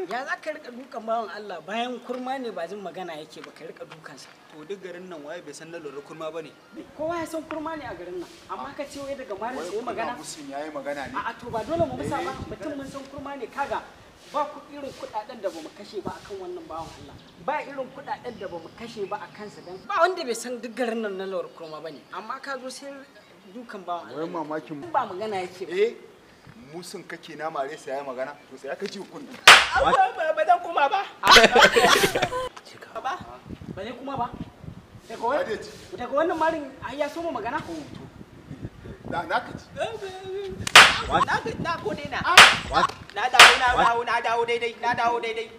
Ya za ka rika dukan bawan Allah bayan kurma ne ba jin magana yake ba ka rika dukansa. To duk garin nan waye bai san na lura kurma bane. Kowa ya san kurma ne a garin nan amma ka ce wai daga malam sai magana. Musun yayi magana ne. A'a to ba dole mu musa ba mutum mun san kurma ne kaga ba ku irin kudaden da bamu kashe ba akan wannan bawan Allah. Ba irin kudaden da bamu kashe ba akan sa dan ba wanda bai san duk garin nan na lura kurma bane amma ka zo sai dukan bawan Allah. Wai mamakin ba magana yake ba. Musun kake na mare sa yayi magana to sai aka ji hukun. Ba dan kuma ba. Ba ne kuma ba. Daga wannan marin ai ya soma magana? Na ka ji. Na ko dai na. Na dawo daidai.